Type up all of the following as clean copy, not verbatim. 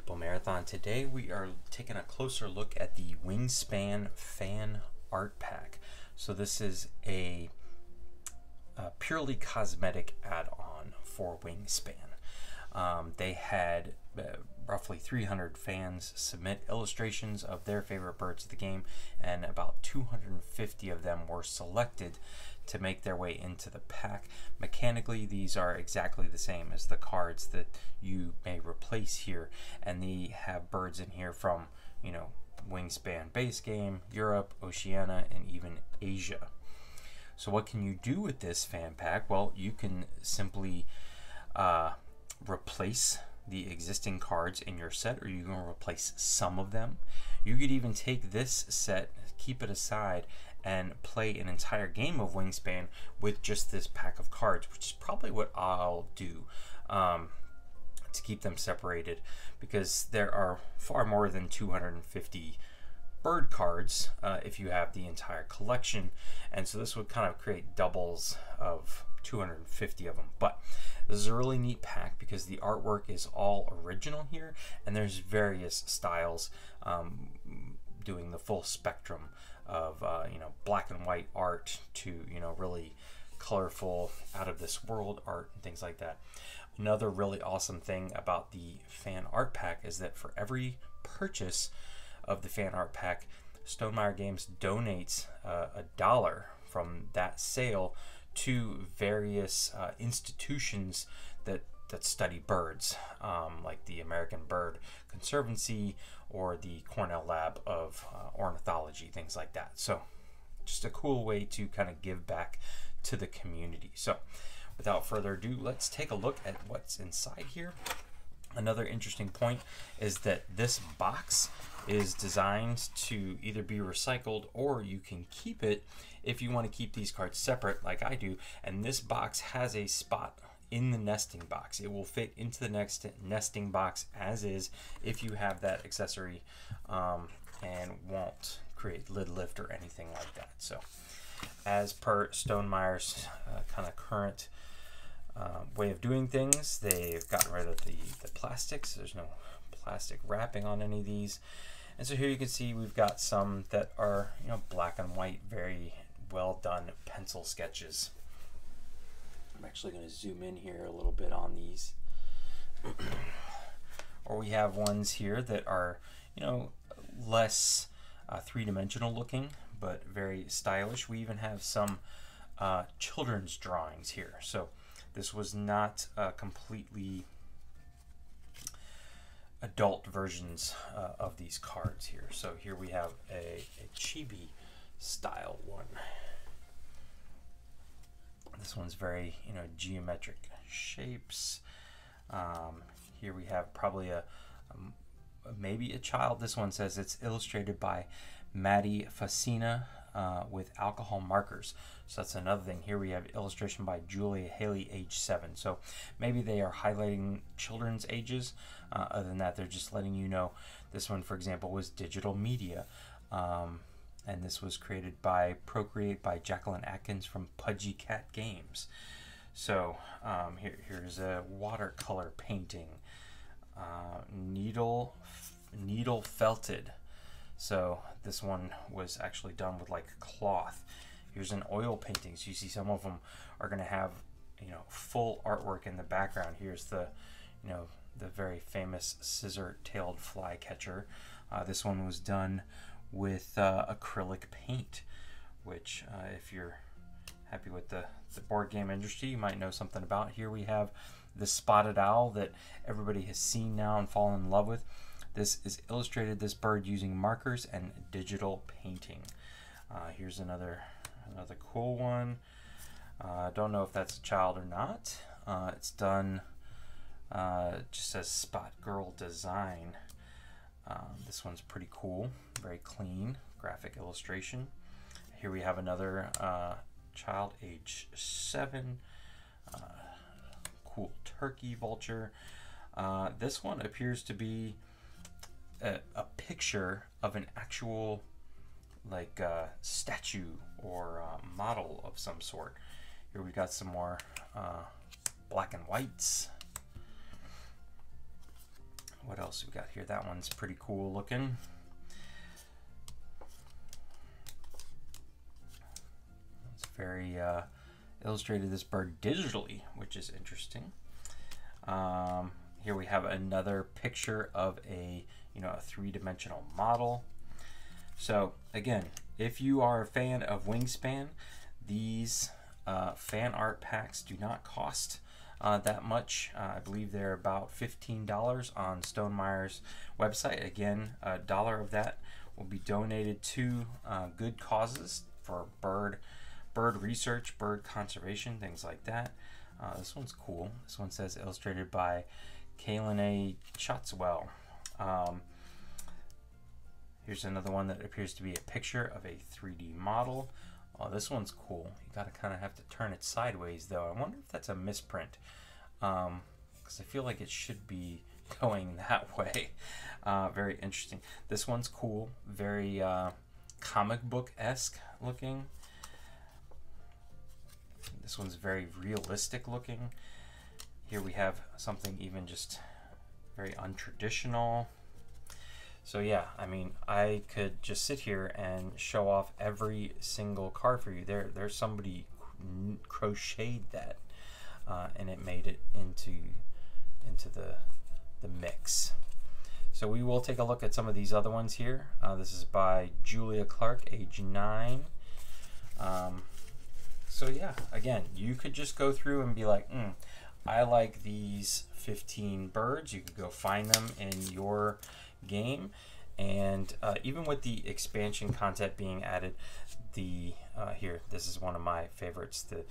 Meeple Marathon. Today we are taking a closer look at the Wingspan Fan Art Pack. So this is a purely cosmetic add-on for Wingspan. They had roughly 300 fans submit illustrations of their favorite birds of the game, and about 250 of them were selected to make their way into the pack. Mechanically, these are exactly the same as the cards that you may replace here, and they have birds in here from, you know, Wingspan base game, Europe, Oceania, and even Asia. So what can you do with this fan pack? Well, you can simply replace the existing cards in your set, or you can replace some of them. You could even take this set, keep it aside, and play an entire game of Wingspan with just this pack of cards, which is probably what I'll do to keep them separated, because there are far more than 250 bird cards if you have the entire collection, and so this would kind of create doubles of 250 of them. But this is a really neat pack because the artwork is all original here, and there's various styles doing the full spectrum of you know, black and white art to, you know, really colorful, out of this world art and things like that. Another really awesome thing about the fan art pack is that for every purchase of the fan art pack, Stonemaier Games donates $1 from that sale to various institutions that study birds, like the American Bird Conservancy or the Cornell Lab of Ornithology, things like that. So just a cool way to kind of give back to the community. So without further ado, let's take a look at what's inside here. Another interesting point is that this box is designed to either be recycled, or you can keep it if you want to keep these cards separate like I do. And this box has a spot in the nesting box. It will fit into the next nesting box as is if you have that accessory, and won't create lid lift or anything like that. So as per Stonemaier's kind of current way of doing things, they've gotten rid of the plastics. There's no plastic wrapping on any of these. And so here you can see we've got some that are, you know, black and white, very well done pencil sketches. I'm actually going to zoom in here a little bit on these. Or we have ones here that are, you know, less three-dimensional looking, but very stylish. We even have some children's drawings here. So this was not completely adult versions of these cards here. So here we have a chibi style one. This one's very, you know, geometric shapes. Here we have probably maybe a child. This one says it's illustrated by Maddie Facina with alcohol markers. So that's another thing. Here we have illustration by Julia Haley, age 7. So maybe they are highlighting children's ages. Other than that, they're just letting you know. This one, for example, was digital media. And this was created by Procreate by Jacqueline Atkins from Pudgy Cat Games. So here's a watercolor painting, needle felted. So this one was actually done with like cloth. Here's an oil painting. So you see some of them are going to have, you know, full artwork in the background. Here's the, you know, the very famous scissor-tailed flycatcher. This one was done with acrylic paint, which if you're happy with the board game industry, you might know something about. Here we have the spotted owl that everybody has seen now and fallen in love with. This is illustrated, this bird, using markers and digital painting. Here's another cool one. Don't know if that's a child or not. It's done, just says Spot Girl Design. This one's pretty cool, very clean graphic illustration. Here we have another child, age 7, cool turkey vulture. This one appears to be a picture of an actual, like, statue or model of some sort. Here we got some more black and whites. What else we got here? That one's pretty cool looking. It's very illustrated this bird digitally, which is interesting. Here we have another picture of a three-dimensional model. So again, if you are a fan of Wingspan, these fan art packs do not cost that much. I believe they're about $15 on Stonemeyer's website. Again, $1 of that will be donated to good causes for bird research, bird conservation, things like that. This one's cool. This one says illustrated by Kaylin A. Chotswell. Here's another one that appears to be a picture of a 3D model. Oh, this one's cool. You gotta kind of have to turn it sideways though. I wonder if that's a misprint, because I feel like it should be going that way. Very interesting. This one's cool. Very comic book-esque looking. This one's very realistic looking. Here we have something even just very untraditional. So yeah, I mean, I could just sit here and show off every single card for you. There's somebody crocheted that, and it made it into the mix. So we will take a look at some of these other ones here. This is by Julia Clark, age 9. So yeah, again, you could just go through and be like, I like these 15 birds. You could go find them in your game, and even with the expansion content being added, here, this is one of my favorites, the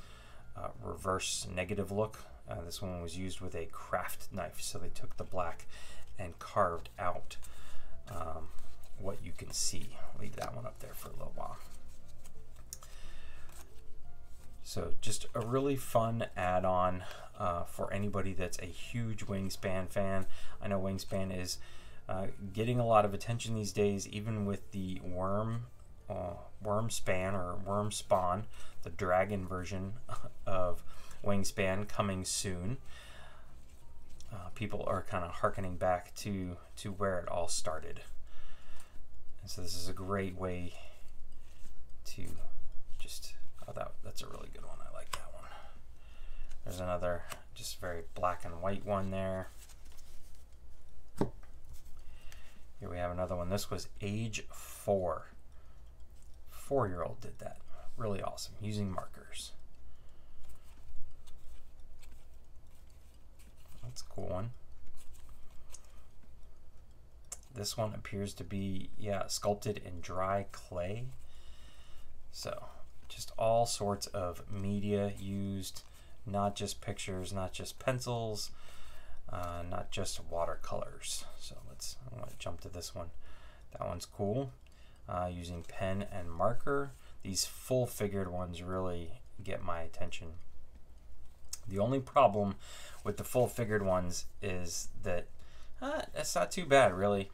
reverse negative look. This one was used with a craft knife, so they took the black and carved out what you can see. Leave that one up there for a little while. So just a really fun add-on for anybody that's a huge Wingspan fan. I know Wingspan is getting a lot of attention these days, even with the Wormspan or Wormspawn, the dragon version of Wingspan coming soon. People are kind of hearkening back to where it all started. And so this is a great way to just, that's a really good one. I like that one. There's another just very black and white one there. Here we have another one. This was age 4. 4-year-old did that. Really awesome. Using markers. That's a cool one. This one appears to be, sculpted in dry clay. So just all sorts of media used, not just pictures, not just pencils, not just watercolors. So I want to jump to this one. That one's cool. Using pen and marker. These full figured ones really get my attention. The only problem with the full figured ones is that that's not too bad, really.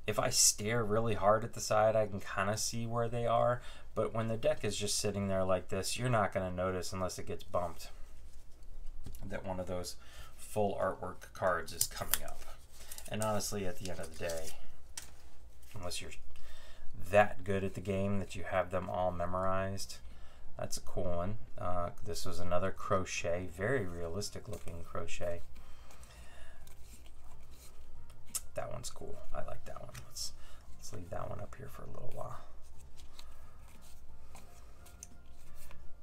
If I stare really hard at the side, I can kind of see where they are, but when the deck is just sitting there like this, you're not going to notice unless it gets bumped that one of those full artwork cards is coming up. And honestly, at the end of the day, unless you're that good at the game that you have them all memorized, that's a cool one. This was another crochet, very realistic looking crochet. That one's cool. I like that one. Let's leave that one up here for a little while.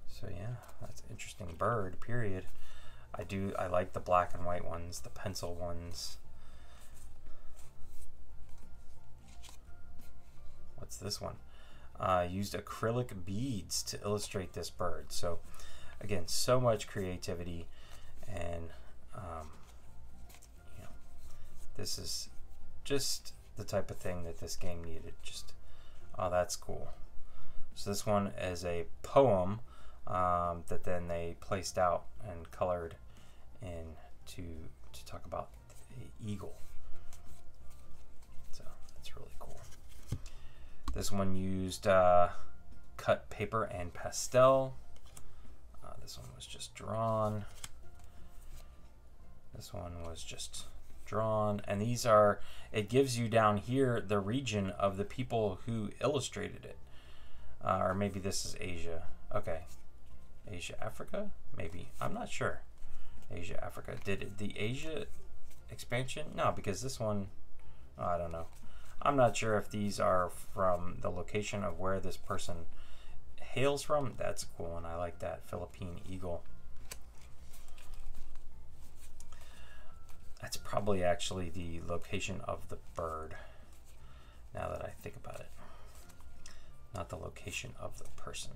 So yeah, that's an interesting bird, period. I like the black and white ones, the pencil ones. What's this one? Used acrylic beads to illustrate this bird. So again, so much creativity, and this is just the type of thing that this game needed. Just, oh, that's cool. So this one is a poem that then they placed out and colored in to talk about the eagle. So that's really cool. This one used cut paper and pastel. This one was just drawn. This one was just drawn, and these are, it gives you down here the region of the people who illustrated it. Or maybe this is Asia. Okay. Asia, Africa? Maybe. I'm not sure. Asia, Africa. Did the Asia expansion? No, because this one, oh, I don't know. I'm not sure if these are from the location of where this person hails from. That's a cool one. I like that. Philippine eagle. That's probably actually the location of the bird, now that I think about it. Not the location of the person.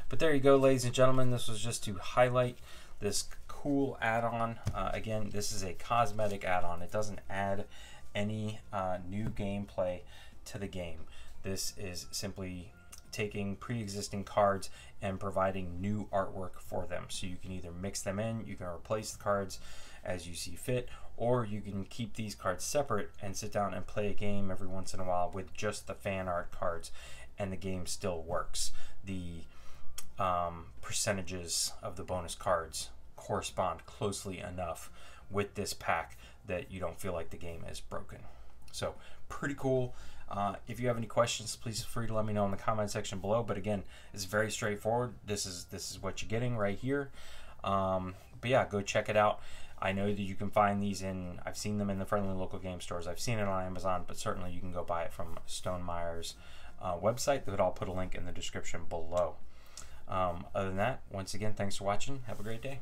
But there you go, ladies and gentlemen. This was just to highlight this cool add-on. Again, this is a cosmetic add-on. It doesn't add any new gameplay to the game. This is simply taking pre-existing cards and providing new artwork for them. So you can either mix them in, you can replace the cards as you see fit, or you can keep these cards separate and sit down and play a game every once in a while with just the fan art cards, and the game still works. The percentages of the bonus cards correspond closely enough with this pack that you don't feel like the game is broken. So pretty cool. If you have any questions, please feel free to let me know in the comment section below. But again, it's very straightforward. This is what you're getting right here. But yeah, go check it out. I know that you can find these in, I've seen them in the friendly local game stores. I've seen it on Amazon, but certainly you can go buy it from Stonemeyer's website. That I'll put a link in the description below. Other than that, once again, thanks for watching. Have a great day.